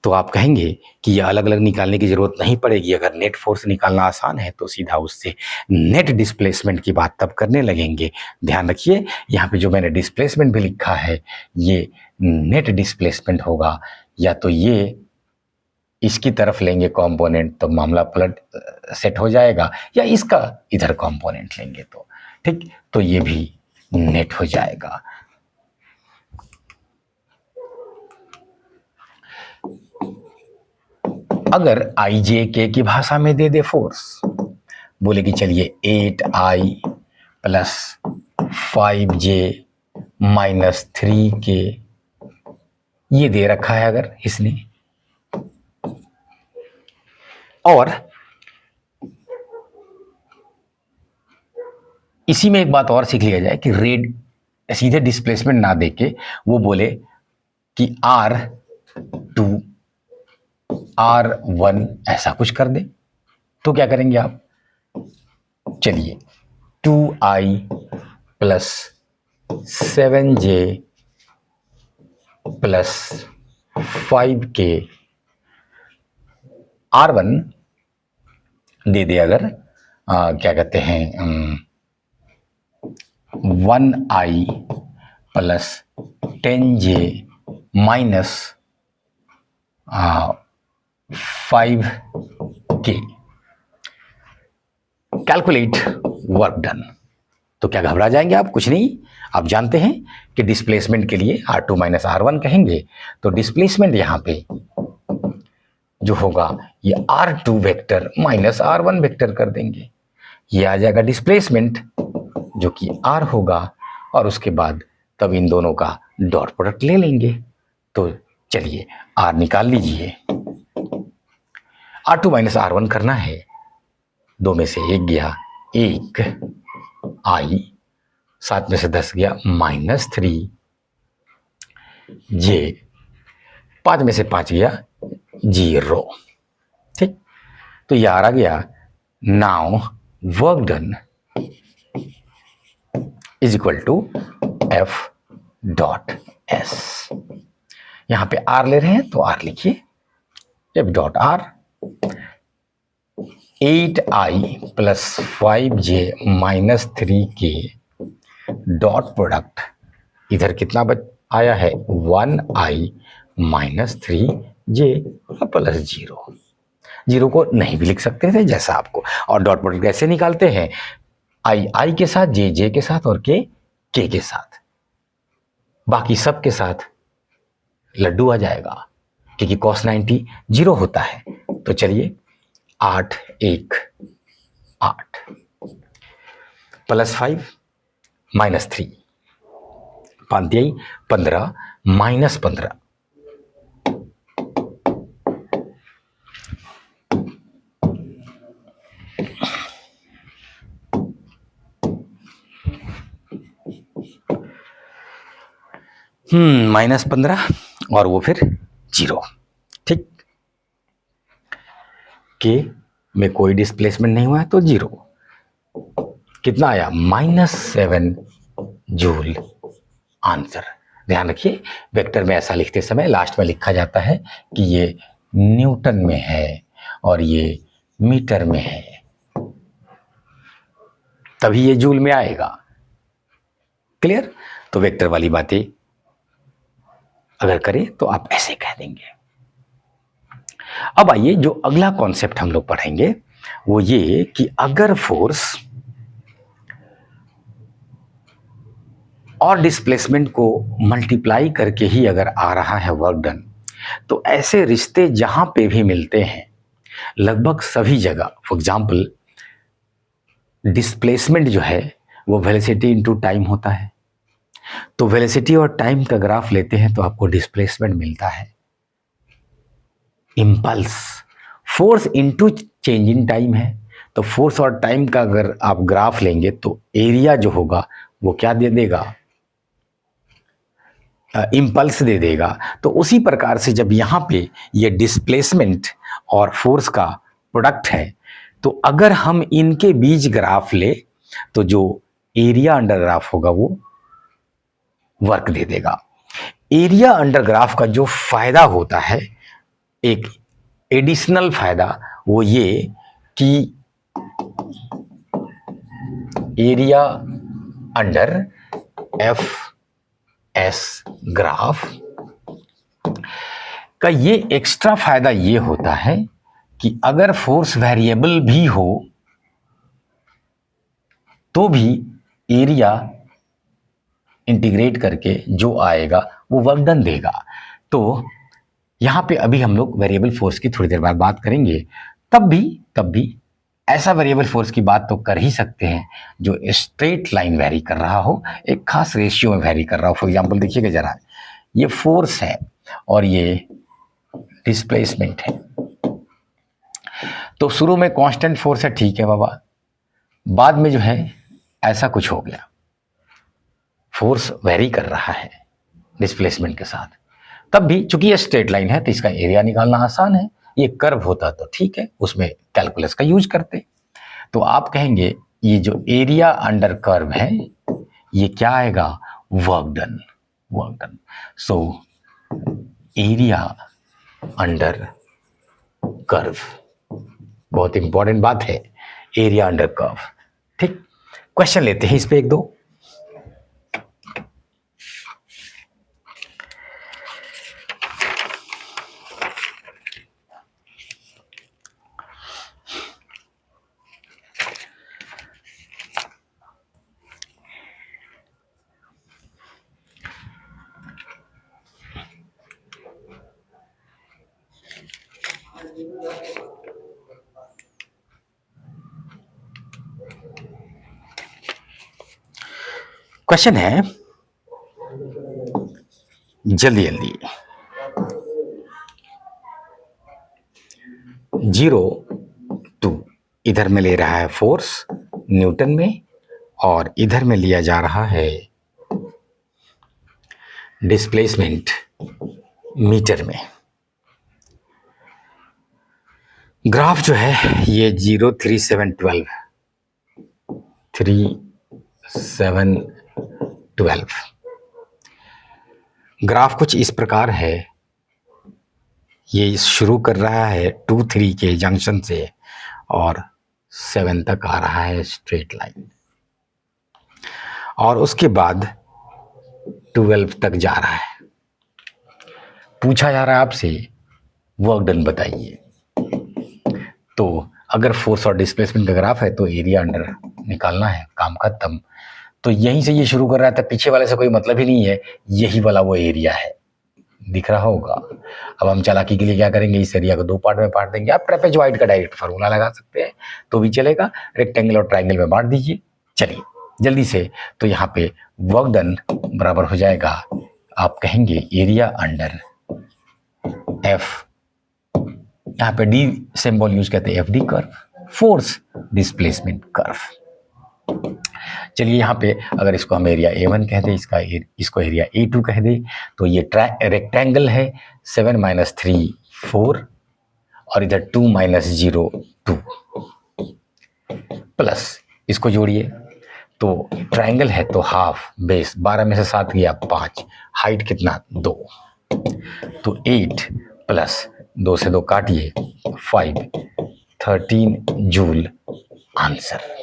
Speaker 1: तो आप कहेंगे कि ये अलग अलग निकालने की जरूरत नहीं पड़ेगी। अगर नेट फोर्स निकालना आसान है तो सीधा उससे नेट डिस्प्लेसमेंट की बात तब करने लगेंगे। ध्यान रखिए, यहाँ पे जो मैंने डिस्प्लेसमेंट भी लिखा है ये नेट डिस्प्लेसमेंट होगा, या तो ये इसकी तरफ लेंगे कंपोनेंट तो मामला पलट सेट हो जाएगा, या इसका इधर कंपोनेंट लेंगे तो ठीक, तो ये भी नेट हो जाएगा। अगर IJK की भाषा में दे दे फोर्स, बोले कि चलिए 8I plus 5J minus 3K ये दे रखा है अगर इसने, और इसी में एक बात और सीख लिया जाए कि रेड सीधे डिस्प्लेसमेंट ना देके वो बोले कि R2 R1 ऐसा कुछ कर दे, तो क्या करेंगे आप, चलिए 2I plus 7J plus 5K R1 दे दे अगर क्या कहते हैं 1I plus 10J minus 5K calculate work done. तो क्या घबरा जाएंगे आप, कुछ नहीं, आप जानते हैं कि डिस्प्लेसमेंट के लिए R2 माइनस R1 कहेंगे, तो डिस्प्लेसमेंट यहां पे जो होगा ये R2 vector minus R1 vector कर देंगे, ये आ जाएगा डिस्प्लेसमेंट जो कि R होगा, और उसके बाद तब इन दोनों का डॉट प्रोडक्ट ले लेंगे। तो चलिए R निकाल लीजिए, R2 माइनस R1 करना है, दो में से एक गया, एक I, 7 में से 10 गया -3 J, 5 में से 5 गया 0। ठीक, तो ये आ गया। Now work done is equal to F.S। यहां पे R ले रहे हैं तो R लिखिए, F.R 8I plus 5J minus 3K dot product, इधर कितना आया है 1I माइनस 3J प्लस 0। 0 को नहीं भी लिख सकते थे जैसा आपको, और डॉट प्रोडक्ट कैसे निकालते हैं, I के साथ, J के साथ और K के साथ, बाकी सब के साथ लड्डू आ जाएगा क्योंकि cos 90 0 होता है। तो चलिए 8 1 8 प्लस 5 माइनस 3, 15 माइनस 15, -15 और वो फिर 0। ठीक, के में कोई डिस्प्लेसमेंट नहीं हुआ है तो 0। कितना आया -7 जूल आंसर। ध्यान रखिए वेक्टर में ऐसा लिखते समय लास्ट में लिखा जाता है कि ये न्यूटन में है और ये मीटर में है, तभी ये जूल में आएगा। क्लियर? तो वेक्टर वाली बातें अगर करें तो आप ऐसे कह देंगे। अब आइए जो अगला कॉन्सेप्ट हम लोग पढ़ेंगे वो ये कि अगर फोर्स और डिस्प्लेसमेंट को मल्टीप्लाई करके ही अगर आ रहा है वर्क डन, तो ऐसे रिश्ते जहां पे भी मिलते हैं लगभग सभी जगह, फॉर एग्जाम्पल डिस्प्लेसमेंट जो है वो वेलोसिटी इनटू टाइम होता है, तो वेलोसिटी और टाइम का ग्राफ लेते हैं तो आपको डिस्प्लेसमेंट मिलता है। Impulse force into change in time है, तो फोर्स और टाइम का अगर आप ग्राफ लेंगे तो एरिया जो होगा वो क्या दे देगा, इम्पल्स दे देगा। तो उसी प्रकार से जब यहाँ पे ये डिस्प्लेसमेंट और फोर्स का प्रोडक्ट है, तो अगर हम इनके बीच ग्राफ ले तो जो एरिया अंडर ग्राफ होगा वो वर्क दे देगा। एरिया अंडर ग्राफ का जो फायदा होता है, एक एडिशनल फायदा, वो ये कि एरिया अंडर F.S ग्राफ का ये एक्स्ट्रा फायदा ये होता है कि अगर फोर्स वेरिएबल भी हो तो भी एरिया इंटीग्रेट करके जो आएगा वो वर्क डन देगा। तो यहां पे अभी हम लोग वेरिएबल फोर्स की थोड़ी देर बाद बात करेंगे। तब भी ऐसा वेरिएबल फोर्स की बात तो कर ही सकते हैं जो स्ट्रेट लाइन वेरी कर रहा हो, एक खास रेशियो में वेरी कर रहा हो। फॉर एग्जांपल देखिएगा जरा, ये फोर्स है और ये डिस्प्लेसमेंट है, तो शुरू में कांस्टेंट फोर्स है, ठीक है बाबा, बाद में जो है ऐसा कुछ हो गया, फोर्स वेरी कर रहा है डिस्प्लेसमेंट के साथ, तब भी चूंकि ये स्ट्रेट लाइन है तो इसका एरिया निकालना आसान है। ये कर्व होता तो ठीक है, उसमें कैलकुलस का यूज करते। तो आप कहेंगे ये जो एरिया अंडर कर्व है ये क्या आएगा, work done, work done. So area under curve, बहुत इंपॉर्टेंट बात है, एरिया अंडर कर्व। ठीक, क्वेश्चन लेते हैं इस पे एक दो। क्वेश्चन है जल्दी जल्दी। 0 to इधर में ले रहा है फोर्स न्यूटन में और इधर में लिया जा रहा है डिस्प्लेसमेंट मीटर में। ग्राफ जो है ये 0 3 7 12 3 7 12 ग्राफ कुछ इस प्रकार है। ये शुरू कर रहा है 2 3 के जंक्शन से और 7 तक आ रहा है स्ट्रेट लाइन और उसके बाद 12 तक जा रहा है। पूछा जा रहा है आपसे वर्क डन बताइए। तो अगर फोर्स और डिस्प्लेसमेंट का ग्राफ है तो एरिया अंडर निकालना है, काम खत्म। तो यहीं से ये शुरू कर रहा था, पीछे वाले से कोई मतलब ही नहीं है, यही वाला वो एरिया है, दिख रहा होगा। अब हम चालाकी के लिए क्या करेंगे, इस एरिया को 2 पार्ट में बांट देंगे। आप ट्रेपेजॉइड का डायरेक्ट फार्मूला लगा सकते हैं तो भी चलेगा, रेक्टेंगल और ट्राइंगल में बांट दीजिए। चलिए जल्दी से, तो यहाँ पे वर्क डन बराबर हो जाएगा, आप कहेंगे एरिया अंडर एफ, यहाँ पे डी सिंबल यूज करते हैं, F D curve, force displacement curve. चलिए यहाँ पे अगर इसको हम एरिया A1 कह दें, इसको एरिया A2 कह दें, तो ये रेक्टेंगल है 7 - 3 4 और इधर 2 - 0 2 प्लस इसको जोड़िए तो ट्राइंगल है तो हाफ बेस, 12 में से 7 गया 5, हाइट कितना 2, तो 8 प्लस 2 से 2 काटिए 5, 13 जूल आंसर।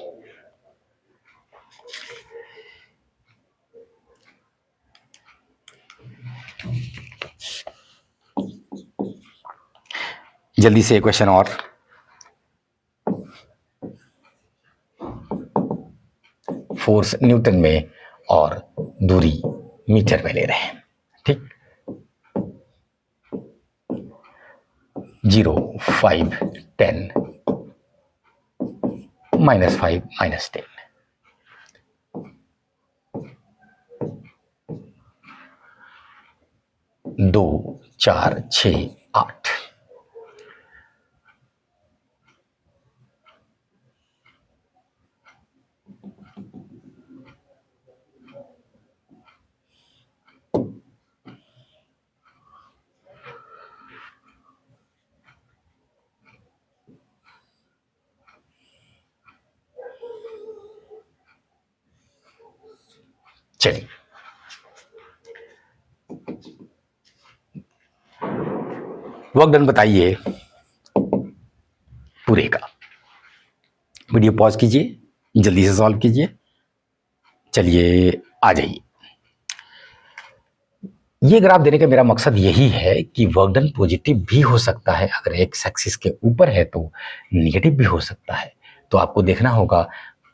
Speaker 1: जल्दी से एक क्वेश्चन और। फोर्स न्यूटन में और दूरी मीटर में ले रहे हैं, ठीक। 0 5 10 -5 -10 2 4 6 8 चलिए वर्क डन बताइए पूरे का। वीडियो पॉज कीजिए, जल्दी से सॉल्व कीजिए। चलिए आ जाइए। ये ग्राफ देने का मेरा मकसद यही है कि वर्क डन पॉजिटिव भी हो सकता है, अगर एक्स एक्सिस के ऊपर है तो नेगेटिव भी हो सकता है। तो आपको देखना होगा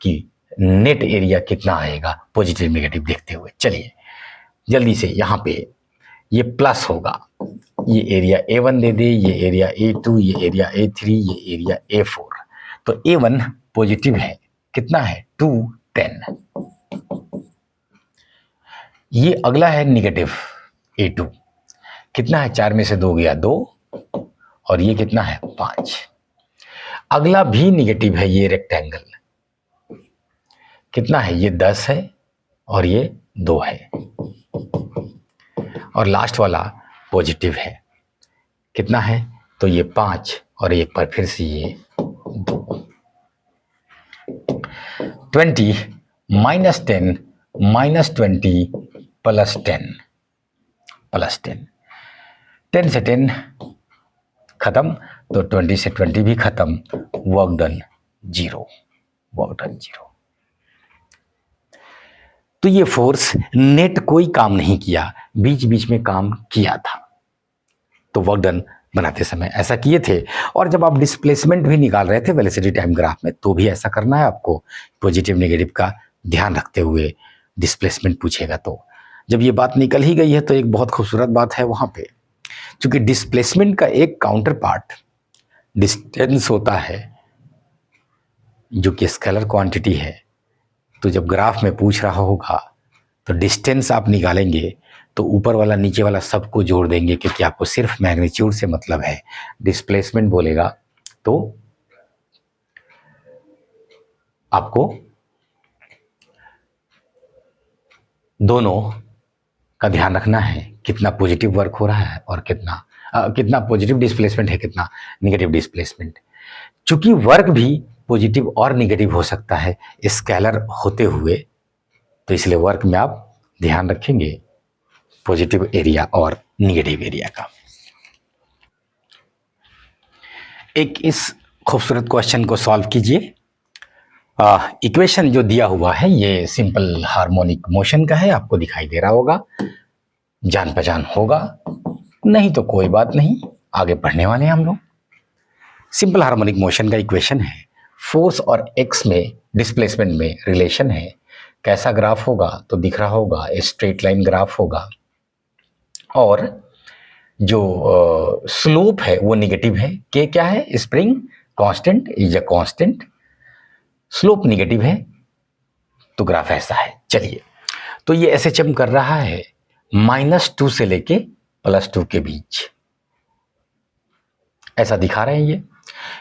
Speaker 1: कि नेट एरिया कितना आएगा पॉजिटिव नेगेटिव देखते हुए। चलिए जल्दी से, यहाँ पे ये प्लस होगा, ये एरिया A1 दे दे, ये एरिया A2, ये एरिया A3, ये एरिया A4। तो A1 पॉजिटिव है, कितना है 2 10। ये अगला है निगेटिव A2, कितना है 4 में से 2 गया 2 और ये कितना है 5। अगला भी निगेटिव है, ये रेक्टेंगल कितना है, ये 10 है और ये 2 है। और लास्ट वाला पॉजिटिव है, कितना है, तो ये 5 और एक पर फिर से ये 2। 20 - 10 -20 +10 +10, 10 से 10 खत्म, तो 20 से 20 भी खत्म। Work done 0, work done 0। तो ये फोर्स नेट कोई काम नहीं किया, बीच बीच में काम किया था। तो वर्क डन बनाते समय ऐसा किए थे। और जब आप डिस्प्लेसमेंट भी निकाल रहे थे वेलोसिटी टाइम ग्राफ में, तो भी ऐसा करना है आपको, पॉजिटिव नेगेटिव का ध्यान रखते हुए डिस्प्लेसमेंट पूछेगा। तो जब ये बात निकल ही गई है तो एक बहुत खूबसूरत बात है वहाँ पे, क्योंकि डिस्प्लेसमेंट का एक काउंटर पार्ट डिस्टेंस होता है जो कि स्केलर क्वांटिटी है। तो जब ग्राफ में पूछ रहा होगा तो डिस्टेंस आप निकालेंगे तो ऊपर वाला नीचे वाला सबको जोड़ देंगे, क्योंकि आपको सिर्फ मैग्नीट्यूड से मतलब है। डिस्प्लेसमेंट बोलेगा तो आपको दोनों का ध्यान रखना है, कितना पॉजिटिव वर्क हो रहा है और कितना पॉजिटिव डिस्प्लेसमेंट है, कितना निगेटिव डिस्प्लेसमेंट। चूंकि वर्क भी पॉजिटिव और निगेटिव हो सकता है स्केलर होते हुए, तो इसलिए वर्क में आप ध्यान रखेंगे पॉजिटिव एरिया और निगेटिव एरिया का। एक इस खूबसूरत क्वेश्चन को सॉल्व कीजिए। इक्वेशन जो दिया हुआ है ये सिंपल हार्मोनिक मोशन का है, आपको दिखाई दे रहा होगा, जान पहचान होगा, नहीं तो कोई बात नहीं, आगे पढ़ने वाले हैं हम लोग। सिंपल हार्मोनिक मोशन का इक्वेशन है, फोर्स और एक्स में डिस्प्लेसमेंट में रिलेशन है। कैसा ग्राफ होगा तो दिख रहा होगा, स्ट्रेट लाइन ग्राफ होगा, और जो स्लोप है वो निगेटिव है। के क्या है? Spring constant is a constant, slope negative है, तो ग्राफ ऐसा है। चलिए, तो ये एसएचएम कर रहा है -2 से लेके +2 के बीच, ऐसा दिखा रहे हैं।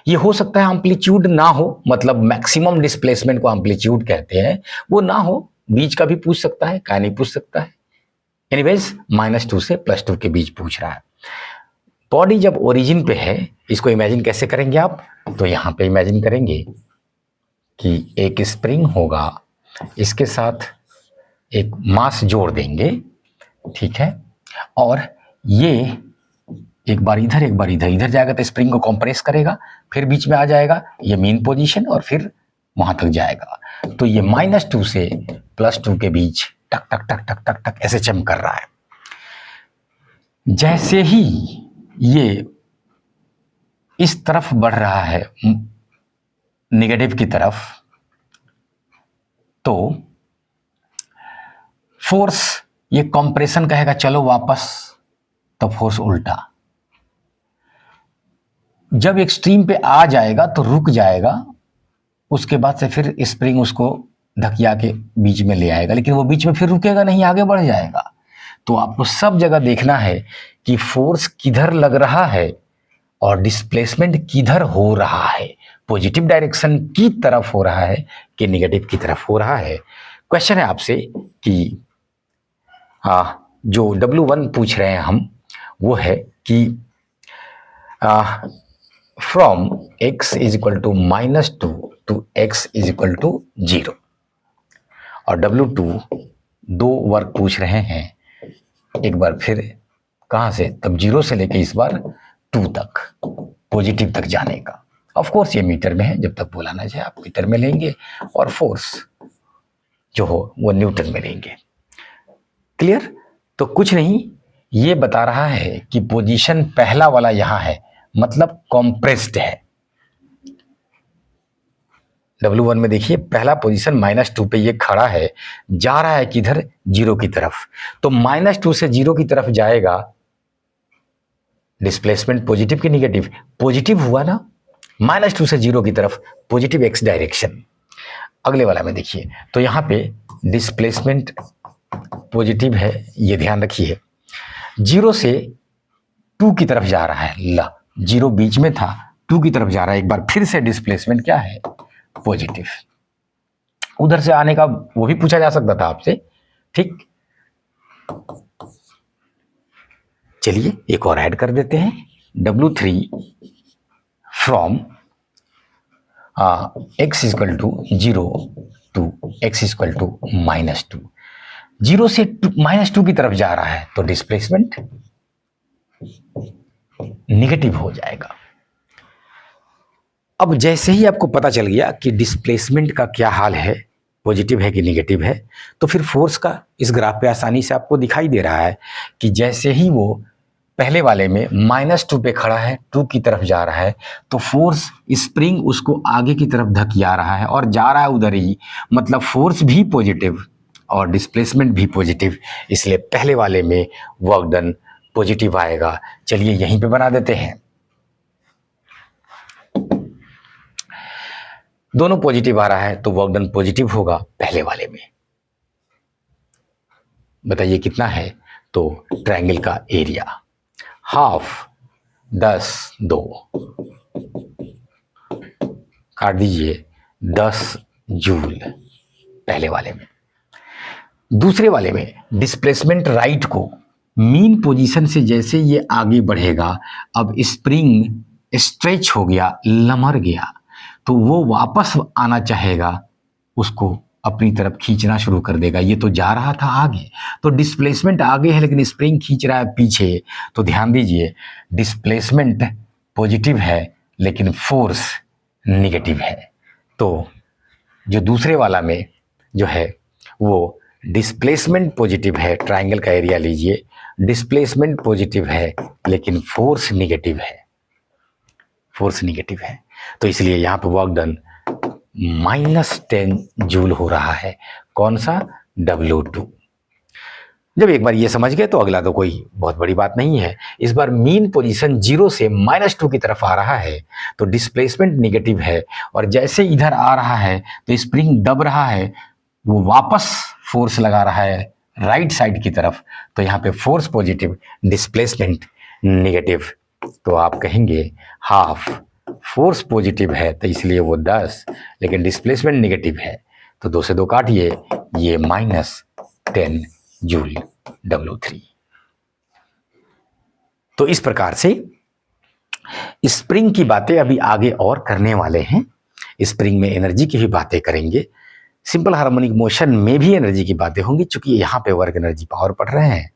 Speaker 1: ये हो सकता है एम्पलीट्यूड ना हो, मतलब मैक्सिमम डिस्प्लेसमेंट को एम्पलीट्यूड कहते हैं, वो ना हो, बीच का भी पूछ सकता है, क्या नहीं पूछ सकता है। एनीवेज -2 से +2 के बीच पूछ रहा है। बॉडी जब ओरिजिन पे है, इसको इमेजिन कैसे करेंगे आप? तो यहां पे इमेजिन करेंगे कि एक स्प्रिंग होगा, इसके साथ एक मास जोड़ देंगे, ठीक है, और ये एक बार इधर एक बार इधर, इधर जाएगा तो स्प्रिंग को कंप्रेस करेगा, फिर बीच में आ जाएगा, ये मेन पोजीशन, और फिर वहां तक जाएगा। तो ये -2 से +2 के बीच टक टक टक टक टक टक ऐसे चम कर रहा है। जैसे ही ये इस तरफ बढ़ रहा है, नेगेटिव की तरफ, तो फोर्स, ये कंप्रेशन कहेगा चलो वापस, तो फोर्स उल्टा। जब एक्सट्रीम पे आ जाएगा तो रुक जाएगा, उसके बाद से फिर स्प्रिंग उसको धकिया के बीच में ले आएगा, लेकिन वो बीच में फिर रुकेगा नहीं, आगे बढ़ जाएगा। तो आपको सब जगह देखना है कि फोर्स किधर लग रहा है और डिस्प्लेसमेंट किधर हो रहा है, पॉजिटिव डायरेक्शन की तरफ हो रहा है कि निगेटिव की तरफ हो रहा है। क्वेश्चन है आपसे कि जो W1 पूछ रहे हैं हम, वो है कि from x is equal to -2 to x is equal to 0, और W2 दो वर्क पूछ रहे हैं, एक बार फिर कहां से, तब 0 से लेके इस बार 2 तक, पॉजिटिव तक जाने का। ऑफ कोर्स ये मीटर में है, जब तक बोलाना चाहिए आप मीटर में लेंगे, और फोर्स जो हो वो न्यूटन में लेंगे। क्लियर? तो कुछ नहीं, ये बता रहा है कि पोजीशन पहला वाला यहां है, मतलब कॉम्प्रेस्ड है। W1 में देखिए पहला पोजीशन -2 पे ये खड़ा है, जा रहा है किधर? 0 की तरफ। तो -2 से 0 की तरफ जाएगा, डिस्प्लेसमेंट पॉजिटिव की निगेटिव? पॉजिटिव हुआ ना, -2 से 0 की तरफ, पॉजिटिव x डायरेक्शन। अगले वाला में देखिए, तो यहां पे डिस्प्लेसमेंट पॉजिटिव है, ये ध्यान रखिए। 0 से 2 की तरफ जा रहा है, ला 0 बीच में था, 2 की तरफ जा रहा है, एक बार फिर से डिस्प्लेसमेंट क्या है? पॉजिटिव। उधर से आने का वो भी पूछा जा सकता था आपसे, ठीक। चलिए एक और ऐड कर देते हैं, W3 from x equal to 0 to x equal to -2, 0 से -2 की तरफ जा रहा है, तो डिस्प्लेसमेंट निगेटिव हो जाएगा। अब जैसे ही आपको पता चल गया कि डिस्प्लेसमेंट का क्या हाल है, पॉजिटिव है कि निगेटिव है, तो फिर फोर्स का इस ग्राफ पे आसानी से आपको दिखाई दे रहा है कि जैसे ही वो पहले वाले में -2 पे खड़ा है, 2 की तरफ जा रहा है, तो फोर्स स्प्रिंग उसको आगे की तरफ धकिया रहा है और जा रहा है उधर ही, मतलब फोर्स भी पॉजिटिव और डिस्प्लेसमेंट भी पॉजिटिव, इसलिए पहले वाले में वर्क डन पॉजिटिव आएगा। चलिए यहीं पे बना देते हैं, दोनों पॉजिटिव आ रहा है तो वर्क डन पॉजिटिव होगा पहले वाले में। बताइए कितना है? तो ट्रायंगल का एरिया हाफ 10 2 काट दीजिए 10 जूल पहले वाले में। दूसरे वाले में डिस्प्लेसमेंट राइट को मीन पोजीशन से जैसे ये आगे बढ़ेगा, अब स्प्रिंग स्ट्रेच हो गया, लमर गया, तो वो वापस आना चाहेगा, उसको अपनी तरफ खींचना शुरू कर देगा। ये तो जा रहा था आगे, तो डिस्प्लेसमेंट आगे है लेकिन स्प्रिंग खींच रहा है पीछे। तो ध्यान दीजिए, डिस्प्लेसमेंट पॉजिटिव है लेकिन फोर्स निगेटिव है। तो जो दूसरे वाला में जो है वो डिस्प्लेसमेंट पॉजिटिव है, ट्रायंगल का एरिया लीजिए, डिस्प्लेसमेंट पॉजिटिव है लेकिन फोर्स निगेटिव है, फोर्स निगेटिव है। तो इसलिए यहाँ पे वर्क डन -10 जूल हो रहा है। कौन सा? W2। जब एक बार ये समझ गए तो अगला तो कोई बहुत बड़ी बात नहीं है। इस बार मीन पोजीशन 0 से -2 की तरफ आ रहा है, तो डिस्प्लेसमेंट निगेटिव है, और जैसे इधर आ रहा है तो स्प्रिंग दब रहा है, वो वापस फोर्स लगा रहा है राइट साइड की तरफ, तो यहाँ पे फोर्स पॉजिटिव, डिस्प्लेसमेंट निगेटिव। तो आप कहेंगे हाफ फोर्स पॉजिटिव है तो इसलिए वो 10, लेकिन डिस्प्लेसमेंट निगेटिव है, तो 2 से 2 काटिए, ये -10 जूल W3। तो इस प्रकार से स्प्रिंग की बातें अभी आगे और करने वाले हैं। स्प्रिंग में एनर्जी की भी बातें करेंगे, सिंपल हार्मोनिक मोशन में भी एनर्जी की बातें होंगी, चूंकि यहाँ पे वर्क एनर्जी पावर पढ़ रहे हैं।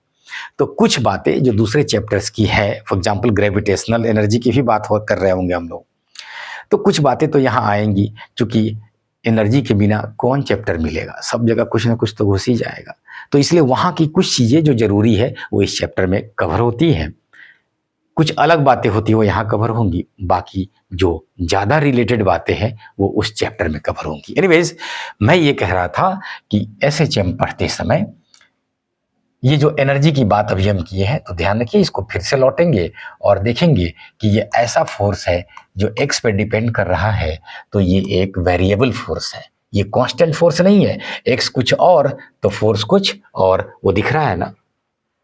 Speaker 1: तो कुछ बातें जो दूसरे चैप्टर्स की है, फॉर एग्जांपल ग्रेविटेशनल एनर्जी की भी बात कर रहे होंगे हम लोग, तो कुछ बातें तो यहाँ आएंगी, चूंकि एनर्जी के बिना कौन चैप्टर मिलेगा, सब जगह कुछ ना कुछ तो घुस ही जाएगा। तो इसलिए वहाँ की कुछ चीज़ें जो जरूरी है वो इस चैप्टर में कवर होती हैं, कुछ अलग बातें होती हैं वो यहाँ कवर होंगी, बाकी जो ज़्यादा रिलेटेड बातें हैं वो उस चैप्टर में कवर होंगी। एनीवेज, मैं ये कह रहा था कि SHM पढ़ते समय ये जो एनर्जी की बात अभी हम किए हैं, तो ध्यान रखिए, इसको फिर से लौटेंगे और देखेंगे कि ये ऐसा फोर्स है जो एक्स पे डिपेंड कर रहा है, तो ये एक वेरिएबल फोर्स है, ये कांस्टेंट फोर्स नहीं है। एक्स कुछ और तो फोर्स कुछ और, वो दिख रहा है ना,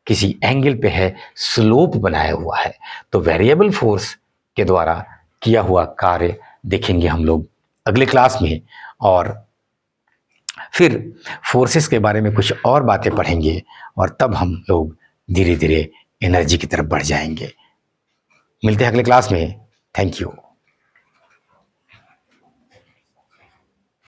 Speaker 1: किसी एंगल पे है, स्लोप बनाया हुआ है, तो वेरिएबल फोर्स के द्वारा किया हुआ कार्य देखेंगे हम लोग अगले क्लास में, और फिर फोर्सेस के बारे में कुछ और बातें पढ़ेंगे, और तब हम लोग धीरे धीरे एनर्जी की तरफ बढ़ जाएंगे। मिलते हैं अगले क्लास में। Thank you.